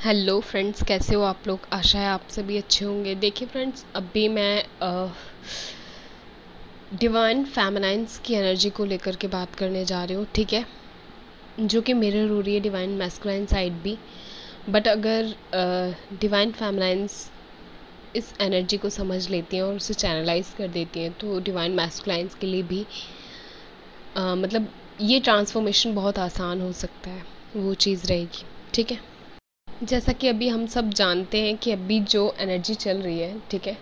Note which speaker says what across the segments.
Speaker 1: Hello friends, कैसे हो आप लोग। आशा है आप सभी अच्छे होंगे। देखिए फ्रेंड्स, अभी मैं डिवाइन फेमिनाइंस की एनर्जी को लेकर के बात करने जा रही हूँ, ठीक है, जो कि मिरर हो रही है डिवाइन मैस्कुलाइन साइड भी। बट अगर डिवाइन फेमिनाइंस इस एनर्जी को समझ लेती हैं और उसे चैनलाइज कर देती हैं तो डिवाइन मैस्कुलाइंस के लिए भी मतलब ये ट्रांसफॉर्मेशन बहुत आसान हो सकता है, वो चीज़ रहेगी, ठीक है। जैसा कि अभी हम सब जानते हैं कि अभी जो एनर्जी चल रही है, ठीक है,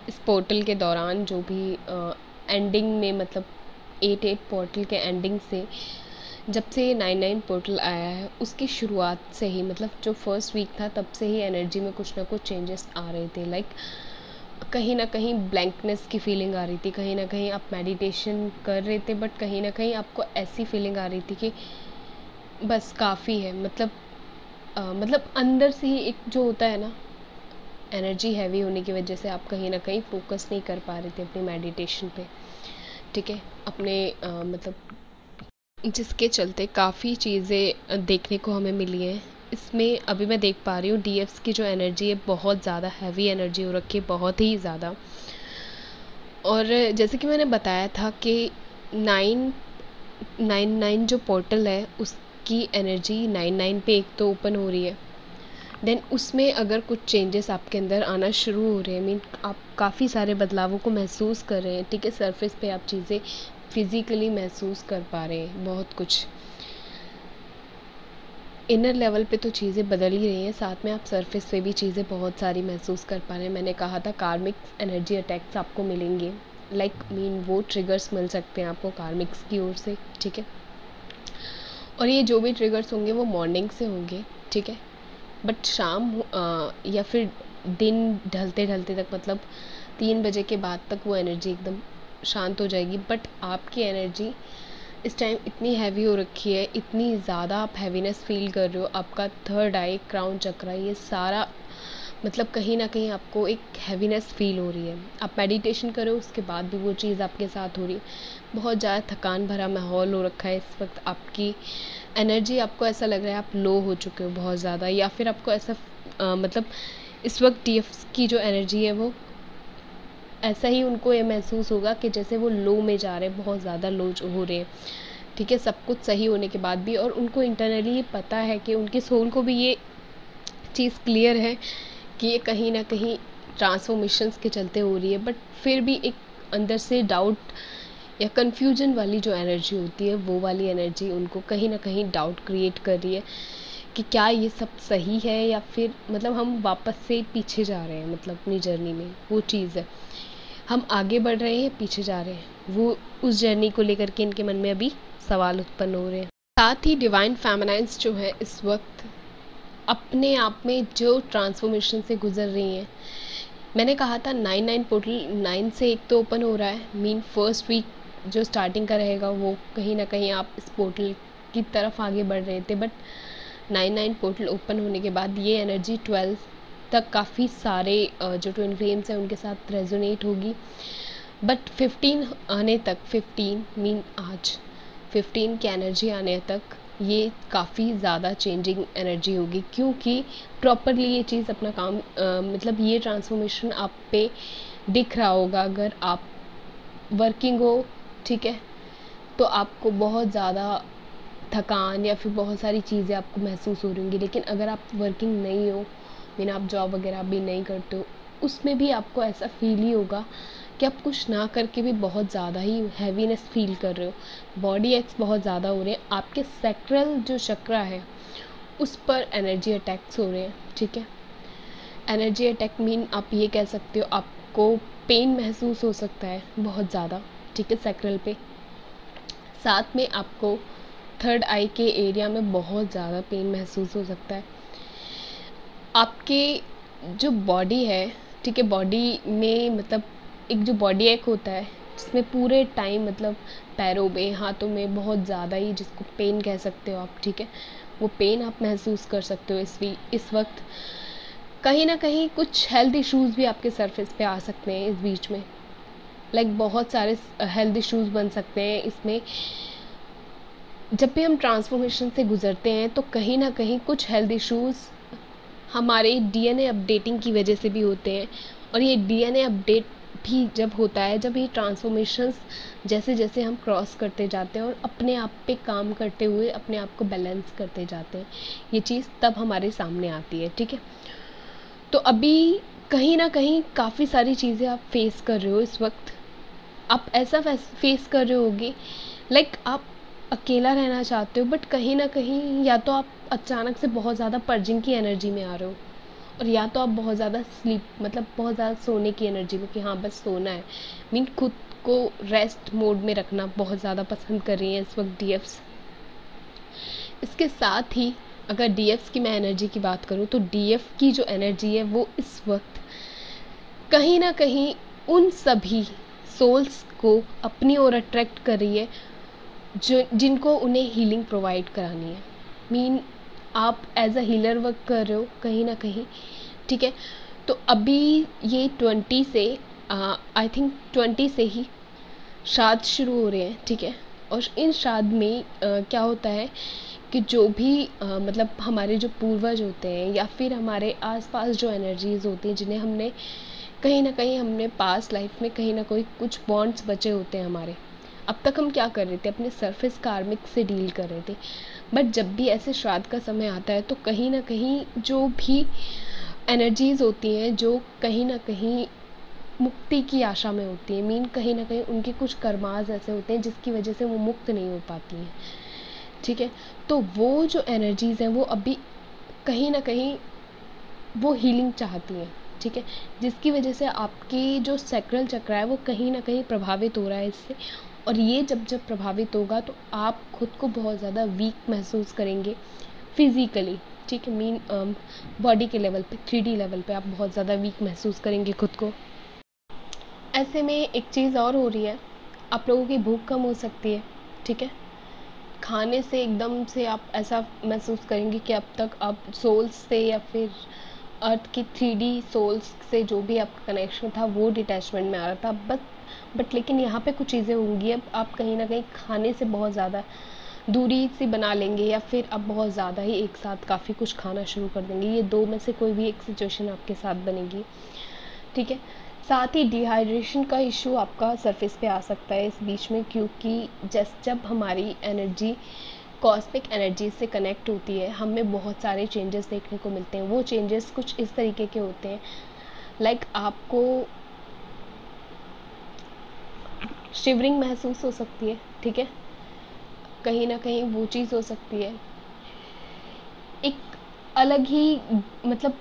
Speaker 1: इस पोर्टल के दौरान जो भी एंडिंग में मतलब 8 पोर्टल के एंडिंग से जब से ये 9 पोर्टल आया है उसकी शुरुआत से ही मतलब जो फर्स्ट वीक था तब से ही एनर्जी में कुछ ना कुछ चेंजेस आ रहे थे। लाइक कहीं ना कहीं ब्लैंकनेस की फीलिंग आ रही थी, कहीं ना कहीं आप मेडिटेशन कर रहे थे बट कहीं ना कहीं आपको ऐसी फीलिंग आ रही थी कि बस काफ़ी है। मतलब अंदर से ही एक जो होता है ना, एनर्जी हैवी होने की वजह से आप कहीं ना कहीं फोकस नहीं कर पा रहे थे अपनी मेडिटेशन पे, ठीक है, अपने मतलब जिसके चलते काफ़ी चीज़ें देखने को हमें मिली हैं। इसमें अभी मैं देख पा रही हूँ डीएफ्स की जो एनर्जी है बहुत ज़्यादा हैवी एनर्जी हो रखी है, बहुत ही ज़्यादा। और जैसे कि मैंने बताया था कि 999 जो पोर्टल है उसकी एनर्जी 99 पे एक तो ओपन हो रही है। देन उसमें अगर कुछ चेंजेस आपके अंदर आना शुरू हो रहे हैं, मीन आप काफ़ी सारे बदलावों को महसूस कर रहे हैं, ठीक है, सरफेस पे आप चीज़ें फिज़िकली महसूस कर पा रहे हैं, बहुत कुछ इनर लेवल पे तो चीज़ें बदल ही रही हैं, साथ में आप सरफेस पे भी चीज़ें बहुत सारी महसूस कर पा रहे हैं। मैंने कहा था कार्मिक एनर्जी अटैक्स आपको मिलेंगे, मीन वो ट्रिगर्स मिल सकते हैं आपको कार्मिक्स की ओर से, ठीक है। और ये जो भी ट्रिगर्स होंगे वो मॉर्निंग से होंगे, ठीक है, बट शाम या फिर दिन ढलते ढलते तक मतलब 3 बजे के बाद तक वो एनर्जी एकदम शांत हो जाएगी। बट आपकी एनर्जी इस टाइम इतनी हैवी हो रखी है, इतनी ज़्यादा आप हैवीनेस फील कर रहे हो, आपका थर्ड आई, क्राउन चक्रा, ये सारा मतलब कहीं ना कहीं आपको एक हैवीनेस फील हो रही है। आप मेडिटेशन करो उसके बाद भी वो चीज़ आपके साथ हो रही है। बहुत ज़्यादा थकान भरा माहौल हो रखा है इस वक्त। आपकी एनर्जी, आपको ऐसा लग रहा है आप लो हो चुके हो बहुत ज़्यादा, या फिर आपको ऐसा मतलब इस वक्त डीएफ की जो एनर्जी है वो ऐसा ही उनको ये महसूस होगा कि जैसे वो लो में जा रहे हैं, बहुत ज़्यादा लो हो रहे हैं, ठीक है, सब कुछ सही होने के बाद भी। और उनको इंटरनली ये पता है कि उनकी सोल को भी ये चीज़ क्लियर है कि ये कहीं ना कहीं ट्रांसफॉर्मेशंस के चलते हो रही है, बट फिर भी एक अंदर से डाउट या कन्फ्यूजन वाली जो एनर्जी होती है, वो वाली एनर्जी उनको कहीं ना कहीं डाउट क्रिएट कर रही है कि क्या ये सब सही है या फिर मतलब हम वापस से पीछे जा रहे हैं, मतलब अपनी जर्नी में वो चीज़ है, हम आगे बढ़ रहे हैं पीछे जा रहे हैं, वो उस जर्नी को लेकर के इनके मन में अभी सवाल उत्पन्न हो रहे हैं। साथ ही डिवाइन फेमिनाइंस जो है इस वक्त अपने आप में जो ट्रांसफॉर्मेशन से गुजर रही हैं। मैंने कहा था 9 पोर्टल 9 से एक तो ओपन हो रहा है, मीन फर्स्ट वीक जो स्टार्टिंग का रहेगा वो कहीं ना कहीं आप इस पोर्टल की तरफ आगे बढ़ रहे थे। बट 9 पोर्टल ओपन होने के बाद ये एनर्जी 12 तक काफ़ी सारे जो ट्विन फ्लेम्स हैं उनके साथ रेजोनेट होगी। बट 15 आने तक, 15 मीन आज 15 की एनर्जी आने तक ये काफ़ी ज़्यादा चेंजिंग एनर्जी होगी, क्योंकि प्रॉपरली ये चीज़ अपना काम मतलब ये ट्रांसफॉर्मेशन आप पे दिख रहा होगा अगर आप वर्किंग हो, ठीक है, तो आपको बहुत ज़्यादा थकान या फिर बहुत सारी चीज़ें आपको महसूस हो रही होंगी। लेकिन अगर आप वर्किंग नहीं हो, मीन आप जॉब वगैरह भी नहीं करते हो, उसमें भी आपको ऐसा फील ही होगा कि आप कुछ ना करके भी बहुत ज़्यादा ही हैवीनेस फील कर रहे हो, बॉडी एक्स बहुत ज़्यादा हो रहे हैं, आपके सैक्रल जो चक्रा है उस पर एनर्जी अटैक्स हो रहे हैं, ठीक है। एनर्जी अटैक मीन आप ये कह सकते हो आपको पेन महसूस हो सकता है बहुत ज़्यादा, ठीक है, सैक्रल पे। साथ में आपको थर्ड आई के एरिया में बहुत ज़्यादा पेन महसूस हो सकता है। आपके जो बॉडी है, ठीक है, बॉडी में मतलब एक जो बॉडी एक होता है जिसमें पूरे टाइम मतलब पैरों में, हाथों में बहुत ज़्यादा ही, जिसको पेन कह सकते हो आप, ठीक है, वो पेन आप महसूस कर सकते हो इस वक्त। कहीं ना कहीं कुछ हेल्थ इश्यूज़ भी आपके सरफेस पे आ सकते हैं इस बीच में, बहुत सारे हेल्थ इश्यूज़ बन सकते हैं इसमें। जब भी हम ट्रांसफॉर्मेशन से गुजरते हैं तो कहीं ना कहीं कुछ हेल्थ इश्यूज़ हमारे डीएनए अपडेटिंग की वजह से भी होते हैं। और ये डीएनए अपडेट भी जब होता है, जब ये ट्रांसफॉर्मेशंस जैसे जैसे हम क्रॉस करते जाते हैं और अपने आप पे काम करते हुए अपने आप को बैलेंस करते जाते हैं, ये चीज़ तब हमारे सामने आती है। ठीक है, तो अभी कहीं ना कहीं काफ़ी सारी चीज़ें आप फेस कर रहे हो इस वक्त। आप ऐसा फेस कर रहे होगे, लाइक आप अकेला रहना चाहते हो, बट कहीं ना कहीं या तो आप अचानक से बहुत ज़्यादा पर्जिंग की एनर्जी में आ रहे हो, और या तो आप बहुत ज़्यादा स्लीप मतलब बहुत ज़्यादा सोने की एनर्जी में कि हाँ बस सोना है, मीन खुद को रेस्ट मोड में रखना बहुत ज़्यादा पसंद कर रही हैं इस वक्त डीएफ्स। इसके साथ ही अगर डीएफ्स की मैं एनर्जी की बात करूँ तो डीएफ की जो एनर्जी है वो इस वक्त कहीं ना कहीं उन सभी सोल्स को अपनी ओर अट्रैक्ट कर रही है जो जिनको उन्हें हीलिंग प्रोवाइड करानी है। मीन आप एज अ हीलर वर्क कर रहे हो कहीं ना कहीं। ठीक है, तो अभी ये 20 से आई थिंक 20 से ही श्राद्ध शुरू हो रहे हैं। ठीक है, और इन श्राद्ध में क्या होता है कि जो भी मतलब हमारे जो पूर्वज होते हैं या फिर हमारे आसपास जो एनर्जीज होती हैं जिन्हें हमने कहीं ना कहीं हमने पास्ट लाइफ में कहीं ना कोई कुछ बॉन्ड्स बचे होते हैं हमारे। अब तक हम क्या कर रहे थे, अपने सरफेस कार्मिक से डील कर रहे थे, बट जब भी ऐसे श्राद्ध का समय आता है तो कहीं ना कहीं जो भी एनर्जीज होती हैं जो कहीं ना कहीं मुक्ति की आशा में होती है, मीन कहीं ना कहीं उनके कुछ कर्माज ऐसे होते हैं जिसकी वजह से वो मुक्त नहीं हो पाती हैं। ठीक है, तो वो जो एनर्जीज हैं वो अभी कहीं ना कहीं वो हीलिंग चाहती हैं। ठीक है, जिसकी वजह से आपकी जो सैक्रल चक्र है वो कहीं ना कहीं प्रभावित हो रहा है इससे। और ये जब जब प्रभावित होगा तो आप खुद को बहुत ज़्यादा वीक महसूस करेंगे फिज़िकली। ठीक है, मीन बॉडी के लेवल पे 3D लेवल पे आप बहुत ज़्यादा वीक महसूस करेंगे खुद को। ऐसे में एक चीज़ और हो रही है, आप लोगों की भूख कम हो सकती है। ठीक है, खाने से एकदम से आप ऐसा महसूस करेंगे कि अब तक आप सोल्स से या फिर अर्थ की 3D सोल्स से जो भी आपका कनेक्शन था वो डिटैचमेंट में आ रहा था, बट लेकिन यहाँ पे कुछ चीज़ें होंगी। अब आप कहीं ना कहीं खाने से बहुत ज़्यादा दूरी सी बना लेंगे या फिर आप बहुत ज़्यादा ही एक साथ काफ़ी कुछ खाना शुरू कर देंगे। ये दो में से कोई भी एक सिचुएशन आपके साथ बनेगी। ठीक है, साथ ही डिहाइड्रेशन का इशू आपका सरफेस पे आ सकता है इस बीच में, क्योंकि जब हमारी एनर्जी कॉस्मिक एनर्जी से कनेक्ट होती है हमें बहुत सारे चेंजेस देखने को मिलते हैं। वो चेंजेस कुछ इस तरीके के होते हैं, लाइक आपको शिवरिंग महसूस हो सकती है। ठीक है, कहीं ना कहीं वो चीज़ हो सकती है, एक अलग ही मतलब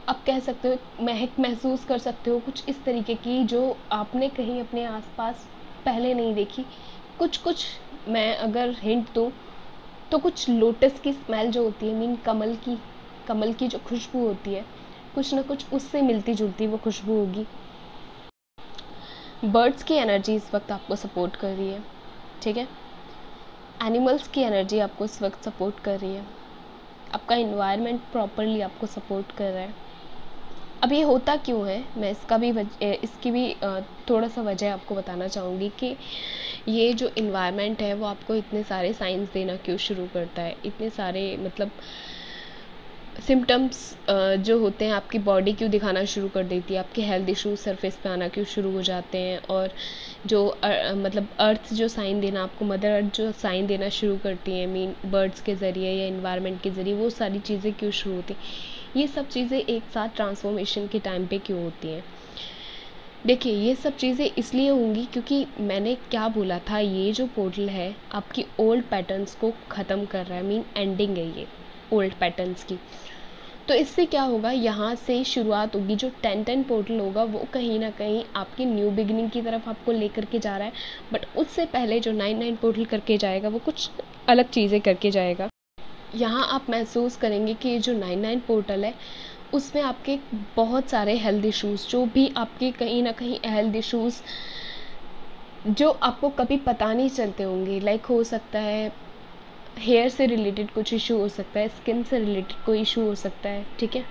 Speaker 1: आप कह सकते हो महक महसूस कर सकते हो कुछ इस तरीके की जो आपने कहीं अपने आसपास पहले नहीं देखी। कुछ मैं अगर हिंट दूँ तो कुछ लोटस की स्मेल जो होती है, मीन कमल की जो खुशबू होती है, कुछ ना कुछ उससे मिलती जुलती वो खुशबू होगी। बर्ड्स की एनर्जी इस वक्त आपको सपोर्ट कर रही है। ठीक है, एनिमल्स की एनर्जी आपको इस वक्त सपोर्ट कर रही है, आपका इन्वायरमेंट प्रॉपरली आपको सपोर्ट कर रहा है। अब ये होता क्यों है, मैं इसकी भी थोड़ा सा वजह आपको बताना चाहूँगी कि ये जो इन्वायरमेंट है वो आपको इतने सारे साइंस देना क्यों शुरू करता है, इतने सारे मतलब सिम्टम्स जो होते हैं आपकी बॉडी क्यों दिखाना शुरू कर देती है, आपके हेल्थ इश्यूज सरफेस पे आना क्यों शुरू हो जाते हैं, और जो मतलब अर्थ जो साइन देना, आपको मदर अर्थ जो साइन देना शुरू करती है, मीन बर्ड्स के ज़रिए या इन्वायरमेंट के ज़रिए, वो सारी चीज़ें क्यों शुरू होती हैं, ये सब चीज़ें एक साथ ट्रांसफॉर्मेशन के टाइम पे क्यों होती हैं। देखिए, ये सब चीज़ें इसलिए होंगी क्योंकि मैंने क्या बोला था, ये जो पोर्टल है आपकी ओल्ड पैटर्न्स को ख़त्म कर रहा है, मीन एंडिंग है ये ओल्ड पैटर्न्स की। तो इससे क्या होगा, यहाँ से शुरुआत होगी, जो 10-10 पोर्टल होगा वो कहीं ना कहीं आपकी न्यू बिगिनिंग की तरफ आपको लेकर के जा रहा है, बट उससे पहले जो 9-9 पोर्टल करके जाएगा वो कुछ अलग चीज़ें करके जाएगा। यहाँ आप महसूस करेंगे कि जो 9-9 पोर्टल है उसमें आपके बहुत सारे हेल्थ इश्यूज़, जो भी आपके कहीं ना कहीं हेल्थ इश्यूज़ जो आपको कभी पता नहीं चलते होंगे, लाइक हो सकता है हेयर से रिलेटेड कुछ इशू हो सकता है, स्किन से रिलेटेड कोई इशू हो सकता है। ठीक है,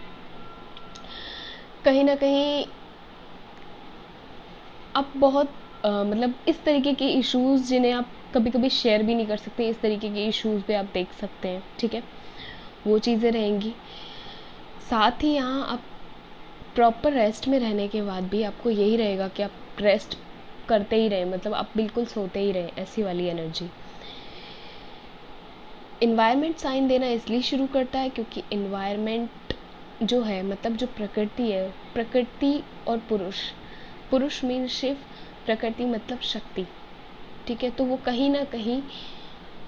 Speaker 1: कहीं ना कहीं आप बहुत मतलब इस तरीके के इश्यूज़ जिन्हें आप कभी कभी शेयर भी नहीं कर सकते, इस तरीके के इश्यूज़ भी आप देख सकते हैं। ठीक है, वो चीज़ें रहेंगी। साथ ही यहाँ आप प्रॉपर रेस्ट में रहने के बाद भी आपको यही रहेगा कि आप रेस्ट करते ही रहें, मतलब आप बिल्कुल सोते ही रहें, ऐसी वाली एनर्जी। इन्वायरमेंट साइन देना इसलिए शुरू करता है क्योंकि इन्वायरमेंट जो है, मतलब जो प्रकृति है, प्रकृति और पुरुष मीन शिव, प्रकृति मतलब शक्ति, ठीक है। तो वो कहीं ना कहीं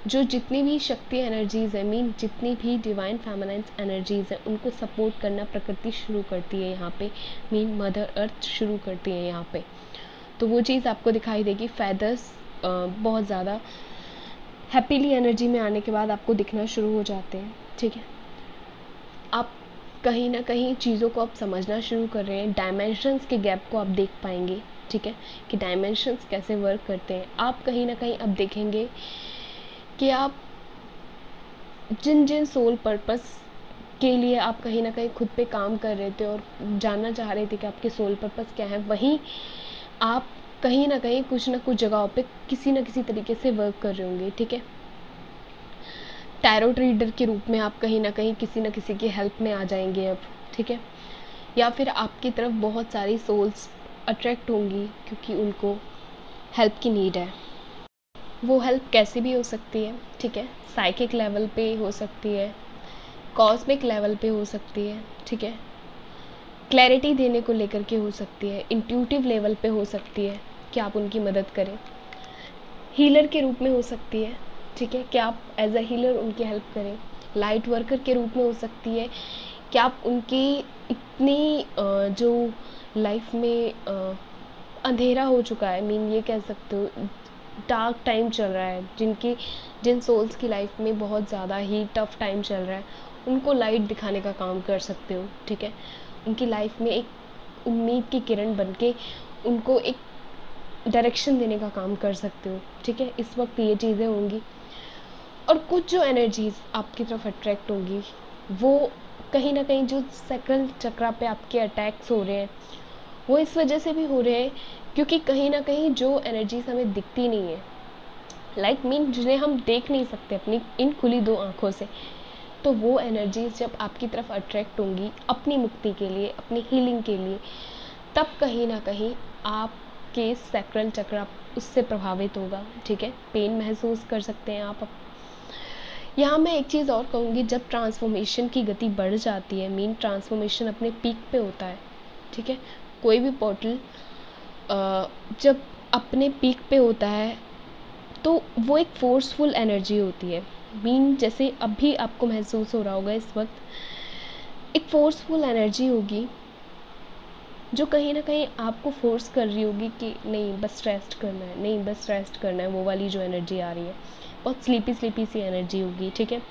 Speaker 1: जो जितनी भी शक्ति एनर्जीज़ है, मीन जितनी भी डिवाइन फेमिनाइन एनर्जीज़ है, उनको सपोर्ट करना प्रकृति शुरू करती है यहाँ पे, मीन मदर अर्थ शुरू करती है यहाँ पे। तो वो चीज़ आपको दिखाई देगी। फेदर्स बहुत ज़्यादा हैप्पीली एनर्जी में आने के बाद आपको दिखना शुरू हो जाते हैं, ठीक है। आप कहीं ना कहीं चीज़ों को आप समझना शुरू कर रहे हैं, डायमेंशंस के गैप को आप देख पाएंगे, ठीक है, कि डायमेंशंस कैसे वर्क करते हैं। आप कहीं ना कहीं अब देखेंगे कि आप जिन जिन सोल पर्पस के लिए आप कहीं ना कहीं खुद पे काम कर रहे थे और जानना चाह रहे थे कि आपके सोल पर्पस क्या है, वहीं आप कहीं ना कहीं कुछ ना कुछ जगहों पे किसी न किसी तरीके से वर्क कर रहे होंगे, ठीक है। टैरोट रीडर के रूप में आप कहीं ना कहीं किसी न किसी की हेल्प में आ जाएंगे अब, ठीक है। या फिर आपकी तरफ बहुत सारी सोल्स अट्रैक्ट होंगी क्योंकि उनको हेल्प की नीड है। वो हेल्प कैसे भी हो सकती है, ठीक है, साइकिक लेवल पे हो सकती है, कॉस्मिक लेवल पे हो सकती है, ठीक है, क्लैरिटी देने को लेकर के हो सकती है, इंट्यूटिव लेवल पे हो सकती है कि आप उनकी मदद करें, हीलर के रूप में हो सकती है, ठीक है, कि आप एज अ हीलर उनकी हेल्प करें, लाइट वर्कर के रूप में हो सकती है कि आप उनकी इतनी जो लाइफ में अंधेरा हो चुका है, मीन ये कह सकते हो डार्क टाइम चल रहा है, जिन सोल्स की लाइफ में बहुत ज़्यादा ही टफ टाइम चल रहा है, उनको लाइट दिखाने का काम कर सकते हो, ठीक है। उनकी लाइफ में एक उम्मीद की किरण बनके उनको एक डायरेक्शन देने का काम कर सकते हो, ठीक है। इस वक्त ये चीज़ें होंगी। और कुछ जो एनर्जीज आपकी तरफ अट्रैक्ट होंगी वो कहीं ना कहीं जो सैक्रल चक्रा पे आपके अटैक्स हो रहे हैं वो इस वजह से भी हो रहे हैं क्योंकि कहीं ना कहीं जो एनर्जीज हमें दिखती नहीं है, लाइक मीन जिन्हें हम देख नहीं सकते अपनी इन खुली दो आँखों से, तो वो एनर्जीज जब आपकी तरफ अट्रैक्ट होंगी अपनी मुक्ति के लिए, अपनी हीलिंग के लिए, तब कहीं ना कहीं आपके सैक्रल चक्र उससे प्रभावित होगा, ठीक है। पेन महसूस कर सकते हैं आप। यहाँ मैं एक चीज़ और कहूँगी, जब ट्रांसफॉर्मेशन की गति बढ़ जाती है, मीन ट्रांसफॉर्मेशन अपने पीक पे होता है, ठीक है, कोई भी पोर्टल जब अपने पीक पे होता है तो वो एक फोर्सफुल एनर्जी होती है, मीन जैसे अभी आपको महसूस हो रहा होगा इस वक्त एक फोर्सफुल एनर्जी होगी जो कहीं ना कहीं आपको फोर्स कर रही होगी कि नहीं बस रेस्ट करना है, नहीं बस रेस्ट करना है। वो वाली जो एनर्जी आ रही है बहुत स्लीपी सी एनर्जी होगी, ठीक है।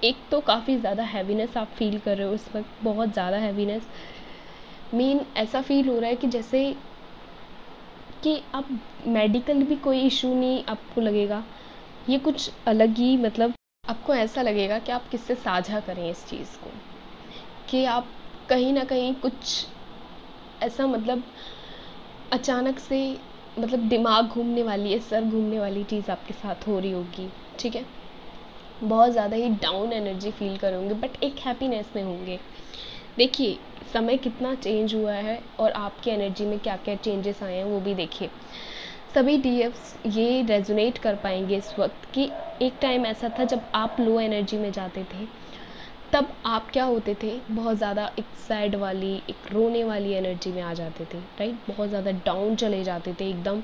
Speaker 1: एक तो काफ़ी ज़्यादा हैवीनेस आप फील कर रहे हो इस वक्त, बहुत ज़्यादा हैवीनेस, मीन ऐसा फील हो रहा है कि जैसे कि आप मेडिकल भी कोई इशू नहीं आपको लगेगा, ये कुछ अलग ही, मतलब आपको ऐसा लगेगा कि आप किससे साझा करें इस चीज़ को, कि आप कहीं ना कहीं कुछ ऐसा, मतलब अचानक से, मतलब दिमाग घूमने वाली है, सर घूमने वाली चीज़ आपके साथ हो रही होगी, ठीक है। बहुत ज़्यादा ही डाउन एनर्जी फील करोगे बट एक हैप्पीनेस में होंगे। देखिए समय कितना चेंज हुआ है और आपकी एनर्जी में क्या क्या चेंजेस आए हैं वो भी देखिए। सभी डीएफ्स ये रेजोनेट कर पाएंगे इस वक्त कि एक टाइम ऐसा था जब आप लो एनर्जी में जाते थे, तब आप क्या होते थे, बहुत ज़्यादा एक सैड वाली, एक रोने वाली एनर्जी में आ जाते थे, राइट, बहुत ज़्यादा डाउन चले जाते थे एकदम,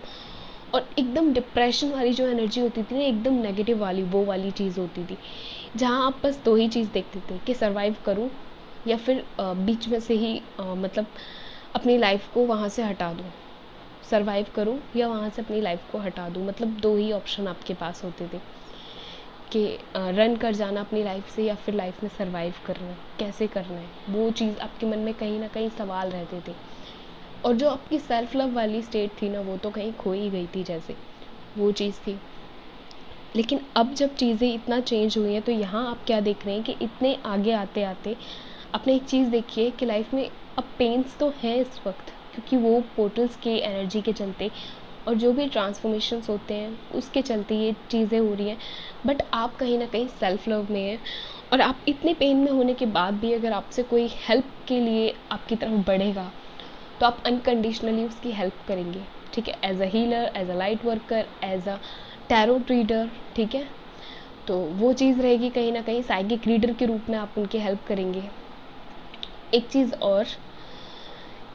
Speaker 1: और एकदम डिप्रेशन वाली जो एनर्जी होती थी ना, एकदम नेगेटिव वाली, वो वाली चीज़ होती थी जहाँ आप बस दो ही चीज़ देखते थे कि सर्वाइव करूँ या फिर बीच में से ही मतलब अपनी लाइफ को वहाँ से हटा दूँ, सर्वाइव करूँ या वहाँ से अपनी लाइफ को हटा दूँ, मतलब दो ही ऑप्शन आपके पास होते थे कि रन कर जाना अपनी लाइफ से या फिर लाइफ में सर्वाइव करना है, कैसे करना है, वो चीज़ आपके मन में कहीं ना कहीं सवाल रहते थे। और जो आपकी सेल्फ लव वाली स्टेट थी ना, वो तो कहीं खो ही गई थी, जैसे वो चीज़ थी। लेकिन अब जब चीज़ें इतना चेंज हुई हैं तो यहाँ आप क्या देख रहे हैं कि इतने आगे आते आते आपने एक चीज़ देखी है कि लाइफ में अब पेन्स तो हैं इस वक्त, क्योंकि वो पोर्टल्स के एनर्जी के चलते और जो भी ट्रांसफॉर्मेशंस होते हैं उसके चलते ये चीज़ें हो रही हैं। बट आप कहीं ना कहीं सेल्फ लव में हैं और आप इतने पेन में होने के बाद भी अगर आपसे कोई हेल्प के लिए आपकी तरफ बढ़ेगा तो आप अनकंडीशनली उसकी हेल्प करेंगे, ठीक है, as a healer, as a light worker, as a tarot reader, ठीक है। तो वो चीज़ रहेगी, कहीं ना कहीं साइकिक रीडर के रूप में आप उनकी हेल्प करेंगे। एक चीज़ और,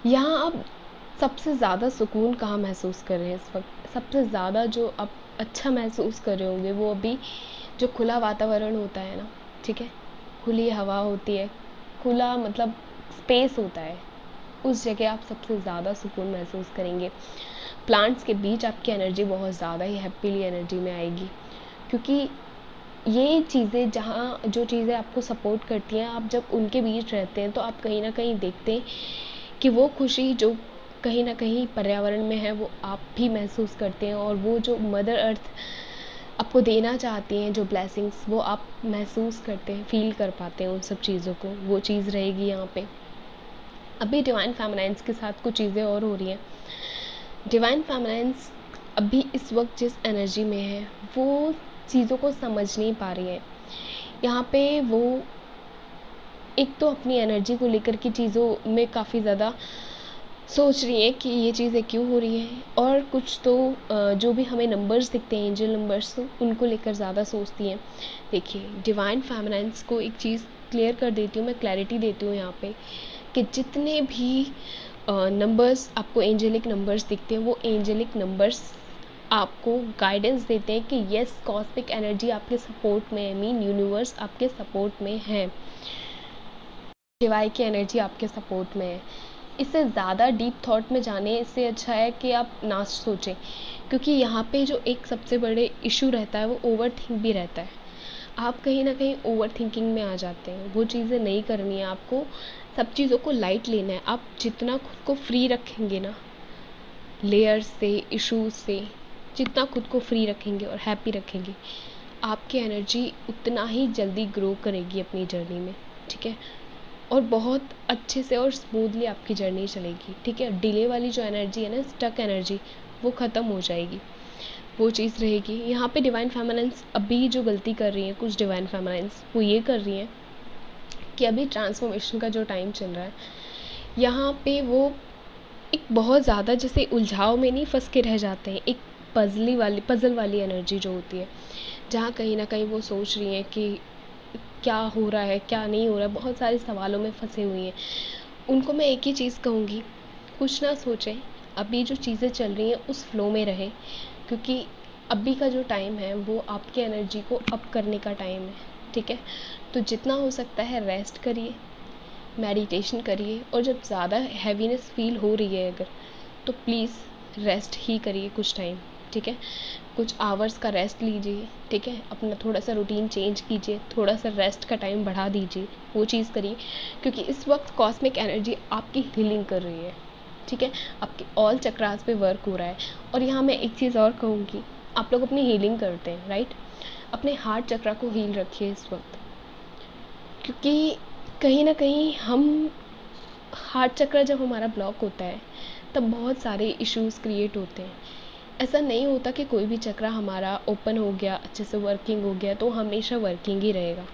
Speaker 1: यहाँ आप सबसे ज़्यादा सुकून कहाँ महसूस कर रहे हैं इस वक्त? सबसे ज़्यादा जो आप अच्छा महसूस कर रहे होंगे वो अभी जो खुला वातावरण होता है ना, ठीक है, खुली हवा होती है, खुला मतलब स्पेस होता है, उस जगह आप सबसे ज़्यादा सुकून महसूस करेंगे। प्लांट्स के बीच आपकी एनर्जी बहुत ज़्यादा ही हैप्पीली एनर्जी में आएगी, क्योंकि ये चीज़ें, जहाँ जो चीज़ें आपको सपोर्ट करती हैं, आप जब उनके बीच रहते हैं तो आप कहीं ना कहीं देखते हैं कि वो खुशी जो कहीं ना कहीं पर्यावरण में है वो आप भी महसूस करते हैं, और वो जो मदर अर्थ आपको देना चाहती हैं जो ब्लेसिंग्स, वो आप महसूस करते हैं, फील कर पाते हैं उन सब चीज़ों को, वो चीज़ रहेगी यहाँ पे। अभी डिवाइन फेमिनाइंस के साथ कुछ चीज़ें और हो रही हैं। डिवाइन फेमिनाइंस अभी इस वक्त जिस एनर्जी में है वो चीज़ों को समझ नहीं पा रही है। यहाँ पे वो एक तो अपनी एनर्जी को लेकर की चीज़ों में काफ़ी ज़्यादा सोच रही है कि ये चीज़ें क्यों हो रही हैं, और कुछ तो जो भी हमें नंबर्स दिखते हैं, एंजल नंबर्स, तो उनको लेकर ज़्यादा सोचती हैं। देखिए, डिवाइन फेमिनाइंस को एक चीज़ क्लियर कर देती हूँ मैं, क्लैरिटी देती हूँ यहाँ पे, कि जितने भी नंबर्स आपको एंजेलिक नंबर्स दिखते हैं, वो एंजेलिक नंबर्स आपको गाइडेंस देते हैं कि यस, कॉस्मिक एनर्जी आपके सपोर्ट में है, मीन यूनिवर्स आपके सपोर्ट में है, शिवाय की एनर्जी आपके सपोर्ट में है। इससे ज़्यादा डीप थॉट में जाने से अच्छा है कि आप ना सोचें, क्योंकि यहाँ पे जो एक सबसे बड़े इशू रहता है वो ओवर थिंक भी रहता है। आप कहीं ना कहीं ओवर थिंकिंग में आ जाते हैं, वो चीज़ें नहीं करनी है आपको, सब चीज़ों को लाइट लेना है। आप जितना खुद को फ्री रखेंगे ना लेयर्स से, इश्यूज से, जितना खुद को फ्री रखेंगे और हैप्पी रखेंगे, आपकी एनर्जी उतना ही जल्दी ग्रो करेगी अपनी जर्नी में, ठीक है, और बहुत अच्छे से और स्मूथली आपकी जर्नी चलेगी, ठीक है। डिले वाली जो एनर्जी है ना, स्टक एनर्जी, वो ख़त्म हो जाएगी, वो चीज़ रहेगी। यहाँ पे डिवाइन फेमिनाइंस अभी जो गलती कर रही है कुछ डिवाइन फेमिनाइंस, वो ये कर रही हैं कि अभी ट्रांसफॉर्मेशन का जो टाइम चल रहा है, यहाँ पे वो एक बहुत ज़्यादा जैसे उलझाव में नहीं फंस के रह जाते हैं, एक पज़ल वाली एनर्जी जो होती है, जहाँ कहीं ना कहीं वो सोच रही हैं कि क्या हो रहा है, क्या नहीं हो रहा है, बहुत सारे सवालों में फंसे हुई हैं। उनको मैं एक ही चीज़ कहूँगी, कुछ ना सोचें, अभी जो चीज़ें चल रही हैं उस फ्लो में रहें, क्योंकि अभी का जो टाइम है वो आपकी एनर्जी को अप करने का टाइम है, ठीक है। तो जितना हो सकता है रेस्ट करिए, मेडिटेशन करिए, और जब ज़्यादा हैवीनेस फील हो रही है अगर, तो प्लीज़ रेस्ट ही करिए कुछ टाइम, ठीक है, कुछ आवर्स का रेस्ट लीजिए, ठीक है, अपना थोड़ा सा रूटीन चेंज कीजिए, थोड़ा सा रेस्ट का टाइम बढ़ा दीजिए, वो चीज़ करिए, क्योंकि इस वक्त कॉस्मिक एनर्जी आपकी हीलिंग कर रही है, ठीक है, आपके ऑल चक्रास पे वर्क हो रहा है। और यहाँ मैं एक चीज़ और कहूँगी, आप लोग अपनी हीलिंग करते हैं, राइट, अपने हार्ट चक्रा को हील रखिए इस वक्त, क्योंकि कहीं ना कहीं हम, हार्ट चक्रा जब हमारा ब्लॉक होता है तब बहुत सारे इश्यूज क्रिएट होते हैं। ऐसा नहीं होता कि कोई भी चक्रा हमारा ओपन हो गया, अच्छे से वर्किंग हो गया तो हमेशा वर्किंग ही रहेगा,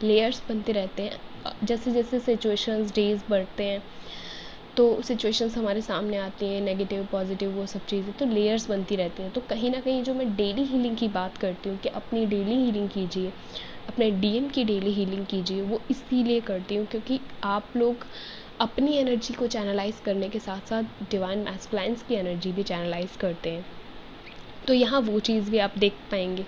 Speaker 1: लेयर्स बनते रहते हैं। जैसे जैसे सिचुएशंस, डेज बढ़ते हैं तो सिचुएशंस हमारे सामने आती हैं, नेगेटिव पॉजिटिव वो सब चीज़ें, तो लेयर्स बनती रहती हैं। तो कहीं ना कहीं जो मैं डेली हीलिंग की बात करती हूँ कि अपनी डेली हीलिंग कीजिए, अपने डीएम की डेली हीलिंग कीजिए, वो इसीलिए करती हूँ क्योंकि आप लोग अपनी एनर्जी को चैनलाइज करने के साथ साथ डिवाइन मैस्कुलाइंस की एनर्जी भी चैनलाइज करते हैं, तो यहाँ वो चीज़ भी आप देख पाएंगे।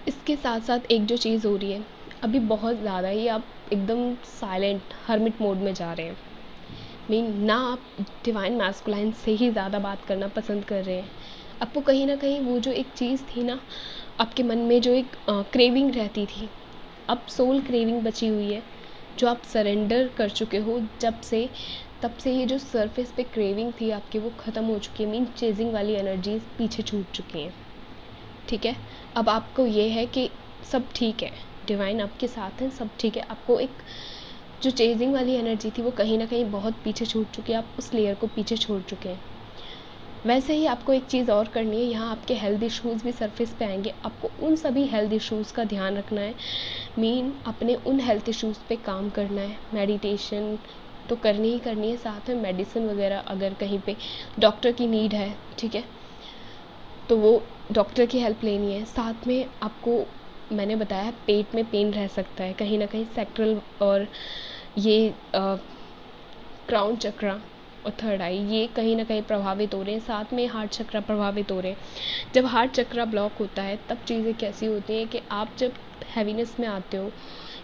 Speaker 1: इसके साथ साथ एक जो चीज़ हो रही है, अभी बहुत ज़्यादा ही आप एकदम साइलेंट हर्मिट मोड में जा रहे हैं, मीन ना आप डिवाइन मैस्कुलाइन से ही ज़्यादा बात करना पसंद कर रहे हैं। आपको कहीं ना कहीं वो जो एक चीज़ थी ना, आपके मन में जो एक क्रेविंग रहती थी, अब सोल क्रेविंग बची हुई है जो आप सरेंडर कर चुके हो जब से, तब से ये जो सरफेस पे क्रेविंग थी आपकी वो ख़त्म हो चुकी है, मीन चेजिंग वाली एनर्जीज पीछे छूट चुकी हैं, ठीक है। अब आपको ये है कि सब ठीक है, डिवाइन आपके साथ है, सब ठीक है। आपको एक जो चेजिंग वाली एनर्जी थी वो कहीं ना कहीं बहुत पीछे छूट चुकी है, आप उस लेयर को पीछे छोड़ चुके हैं। वैसे ही आपको एक चीज़ और करनी है, यहाँ आपके हेल्थ इश्यूज़ भी सरफेस पे आएंगे, आपको उन सभी हेल्थ इश्यूज़ का ध्यान रखना है। अपने उन हेल्थ इश्यूज़ पे काम करना है। मेडिटेशन तो करनी ही करनी है, साथ में मेडिसिन वगैरह अगर कहीं पे डॉक्टर की नीड है, ठीक है, तो वो डॉक्टर की हेल्प लेनी है। साथ में आपको मैंने बताया पेट में पेन रह सकता है, कहीं ना कहीं सैक्रल और ये क्राउन चक्रा और थर्ड आई, ये कहीं ना कहीं प्रभावित हो रहे हैं। साथ में हार्ट चक्रा प्रभावित हो रहे हैं। जब हार्ट चक्रा ब्लॉक होता है तब चीज़ें कैसी होती हैं कि आप जब हैवीनेस में आते हो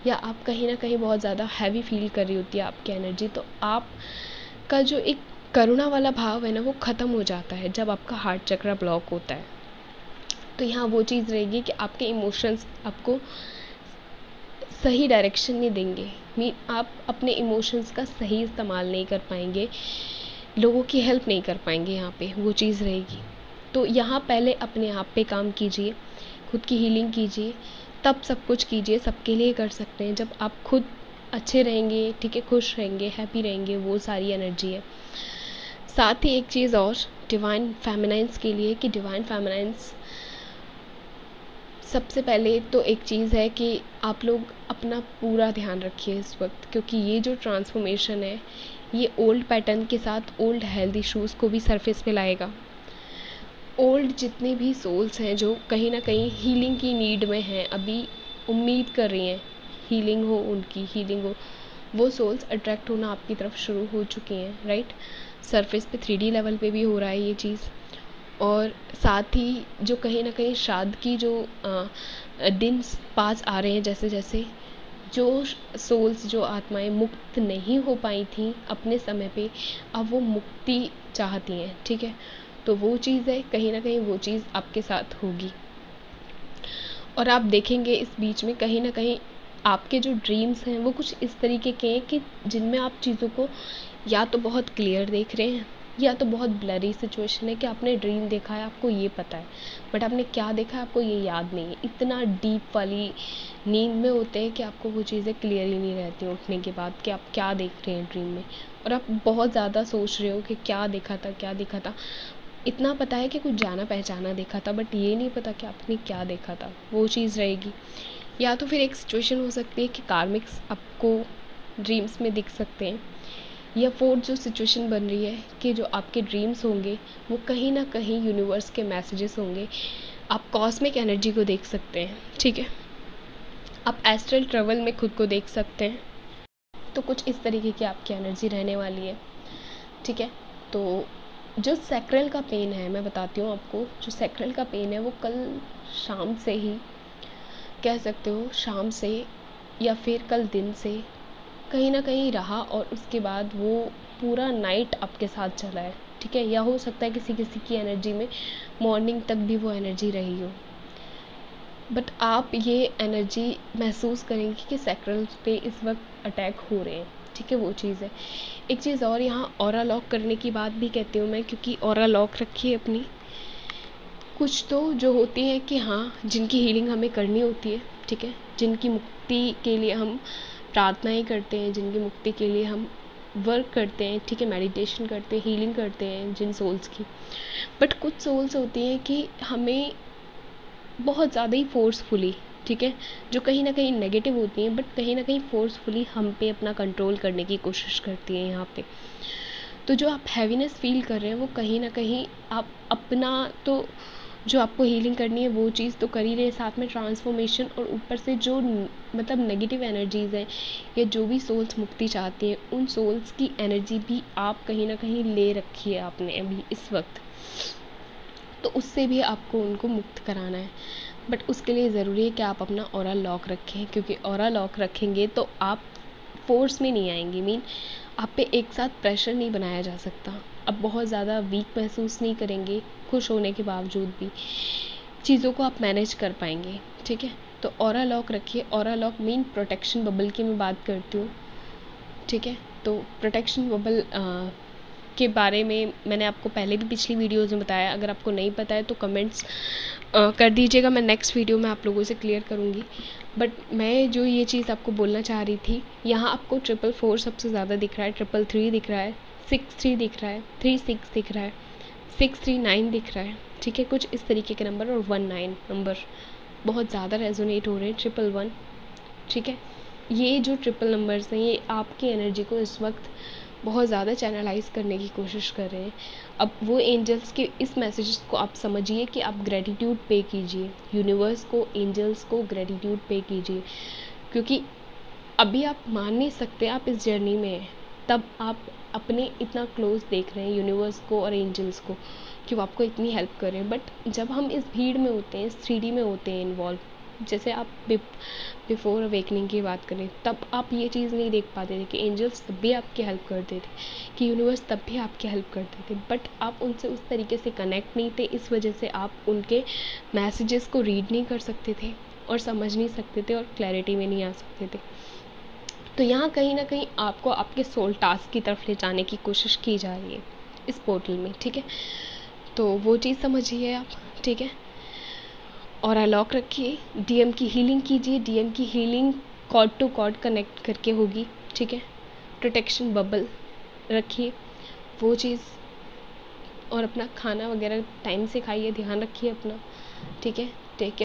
Speaker 1: या आप कहीं ना कहीं बहुत ज़्यादा हैवी फील कर रही होती है आपकी एनर्जी, तो आप का जो एक करुणा वाला भाव है ना, वो ख़त्म हो जाता है जब आपका हार्ट चक्रा ब्लॉक होता है। तो यहाँ वो चीज़ रहेगी कि आपके इमोशंस आपको सही डायरेक्शन नहीं देंगे। आप अपने इमोशंस का सही इस्तेमाल नहीं कर पाएंगे, लोगों की हेल्प नहीं कर पाएंगे, यहाँ पे वो चीज़ रहेगी। तो यहाँ पहले अपने आप पे काम कीजिए, खुद की हीलिंग कीजिए, तब सब कुछ कीजिए। सबके लिए कर सकते हैं। जब आप खुद अच्छे रहेंगे, ठीक है, खुश रहेंगे, हैप्पी रहेंगे, वो सारी एनर्जी है। साथ ही एक चीज़ और डिवाइन फेमिनाइंस के लिए कि डिवाइन फेमिनाइंस सबसे पहले तो एक चीज़ है कि आप लोग अपना पूरा ध्यान रखिए इस वक्त, क्योंकि ये जो ट्रांसफॉर्मेशन है ये ओल्ड पैटर्न के साथ ओल्ड हेल्थ इश्यूज़ को भी सरफेस पे लाएगा। ओल्ड जितने भी सोल्स हैं जो कहीं ना कहीं हीलिंग की नीड में हैं, अभी उम्मीद कर रही हैं हीलिंग हो, उनकी हीलिंग हो, वो सोल्स अट्रैक्ट होना आपकी तरफ शुरू हो चुकी हैं, राइट। सरफेस पे 3D लेवल पे भी हो रहा है ये चीज़। और साथ ही जो कहीं ना कहीं श्राद्ध की जो दिन पास आ रहे हैं, जैसे जैसे जो सोल्स, जो आत्माएं मुक्त नहीं हो पाई थी अपने समय पे, अब वो मुक्ति चाहती हैं, ठीक है। तो वो चीज़ है, कहीं ना कहीं वो चीज़ आपके साथ होगी। और आप देखेंगे इस बीच में कहीं ना कहीं आपके जो ड्रीम्स हैं वो कुछ इस तरीके के हैं कि जिनमें आप चीज़ों को या तो बहुत क्लियर देख रहे हैं या तो बहुत ब्लरी सिचुएशन है कि आपने ड्रीम देखा है, आपको ये पता है, बट आपने क्या देखा है आपको ये याद नहीं है। इतना डीप वाली नींद में होते हैं कि आपको वो चीज़ें क्लियर ही नहीं रहती उठने के बाद कि आप क्या देख रहे हैं ड्रीम में, और आप बहुत ज़्यादा सोच रहे हो कि क्या देखा था, क्या देखा था। इतना पता है कि कुछ जाना पहचाना देखा था, बट ये नहीं पता कि आपने क्या देखा था, वो चीज़ रहेगी। या तो फिर एक सिचुएशन हो सकती है कि कार्मिक्स आपको ड्रीम्स में दिख सकते हैं, या फोर्थ जो सिचुएशन बन रही है कि जो आपके ड्रीम्स होंगे वो कहीं ना कहीं यूनिवर्स के मैसेजेस होंगे। आप कॉस्मिक एनर्जी को देख सकते हैं, ठीक है, आप एस्ट्रल ट्रेवल में खुद को देख सकते हैं। तो कुछ इस तरीके की आपकी एनर्जी रहने वाली है, ठीक है। तो जो सैक्रल का पेन है, मैं बताती हूँ आपको, जो सैक्रल का पेन है वो कल शाम से ही कह सकते हो, शाम से या फिर कल दिन से कहीं ना कहीं रहा, और उसके बाद वो पूरा नाइट आपके साथ चला है, ठीक है। या हो सकता है किसी किसी की एनर्जी में मॉर्निंग तक भी वो एनर्जी रही हो, बट आप ये एनर्जी महसूस करेंगे कि सैक्रल पे इस वक्त अटैक हो रहे हैं, ठीक है, वो चीज़ है। एक चीज़ और, यहाँ ऑरा लॉक करने की बात भी कहती हूँ मैं, क्योंकि ऑरा लॉक रखिए अपनी। कुछ तो जो होती है कि हाँ, जिनकी हीलिंग हमें करनी होती है, ठीक है, जिनकी मुक्ति के लिए हम प्रार्थनाएं करते हैं, जिनकी मुक्ति के लिए हम वर्क करते हैं, ठीक है, मेडिटेशन करते हैं, हीलिंग करते हैं जिन सोल्स की। बट कुछ सोल्स होती हैं कि हमें बहुत ज़्यादा ही फोर्सफुली, ठीक है, जो कहीं ना कहीं नेगेटिव होती हैं, बट कहीं ना कहीं फोर्सफुली हम पे अपना कंट्रोल करने की कोशिश करती हैं यहाँ पे। तो जो आप हैवीनेस फील कर रहे हैं वो कहीं ना कहीं आप अपना, तो जो आपको हीलिंग करनी है वो चीज़ तो कर ही रहे, साथ में ट्रांसफॉर्मेशन, और ऊपर से जो मतलब नेगेटिव एनर्जीज़ हैं या जो भी सोल्स मुक्ति चाहती हैं उन सोल्स की एनर्जी भी आप कहीं ना कहीं ले रखी है आपने अभी इस वक्त, तो उससे भी आपको उनको मुक्त कराना है। बट उसके लिए ज़रूरी है कि आप अपना ऑरा लॉक रखें, क्योंकि ऑरा लॉक रखेंगे तो आप फोर्स में नहीं आएंगे। आप पे एक साथ प्रेशर नहीं बनाया जा सकता, आप बहुत ज़्यादा वीक महसूस नहीं करेंगे, खुश होने के बावजूद भी चीज़ों को आप मैनेज कर पाएंगे, ठीक है। तो ऑरा लॉक रखिए। Aura lock mean protection bubble की मैं बात करती हूँ, ठीक है। तो प्रोटेक्शन बबल के बारे में मैंने आपको पहले भी पिछली वीडियोज़ में बताया, अगर आपको नहीं पता है तो कमेंट्स कर दीजिएगा, मैं नेक्स्ट वीडियो में आप लोगों से क्लियर करूँगी। बट मैं जो ये चीज़ आपको बोलना चाह रही थी, यहाँ आपको 444 सबसे ज़्यादा दिख रहा है, 333 दिख रहा है, 63 दिख रहा है, 36 दिख रहा है, 639 दिख रहा है, ठीक है, कुछ इस तरीके के नंबर, और 19 नंबर बहुत ज़्यादा रेजोनेट हो रहे हैं, 111, ठीक है। ये जो ट्रिपल नंबर्स हैं ये आपकी एनर्जी को इस वक्त बहुत ज़्यादा चैनलाइज करने की कोशिश कर रहे हैं। अब वो एंजल्स के इस मैसेजेस को आप समझिए कि आप ग्रेटिट्यूड पे कीजिए, यूनिवर्स को, एंजल्स को ग्रेटिट्यूड पे कीजिए, क्योंकि अभी आप मान नहीं सकते आप इस जर्नी में हैं, तब आप अपने इतना क्लोज देख रहे हैं यूनिवर्स को और एंजल्स को कि वो आपको इतनी हेल्प कर रहे हैं। बट जब हम इस भीड़ में होते हैं, इस 3D में होते हैं इन्वॉल्व, जैसे आप बिफोर अवेकनिंग की बात करें, तब आप ये चीज़ नहीं देख पाते थे कि एंजल्स तब भी आपकी हेल्प करते थे, कि यूनिवर्स तब भी आपकी हेल्प करते थे, बट आप उनसे उस तरीके से कनेक्ट नहीं थे। इस वजह से आप उनके मैसेजेस को रीड नहीं कर सकते थे और समझ नहीं सकते थे और क्लैरिटी में नहीं आ सकते थे। तो यहाँ कहीं ना कहीं आपको आपके सोल टास्क की तरफ ले जाने की कोशिश की जा रही है इस पोर्टल में, ठीक है। तो वो चीज़ समझिए आप, ठीक है। और अनलॉक रखिए, डीएम की हीलिंग कीजिए, डीएम की healing cord to cord connect करके होगी, ठीक है। प्रोटेक्शन बबल रखिए, वो चीज़, और अपना खाना वगैरह टाइम से खाइए, ध्यान रखिए अपना, ठीक है। Take care.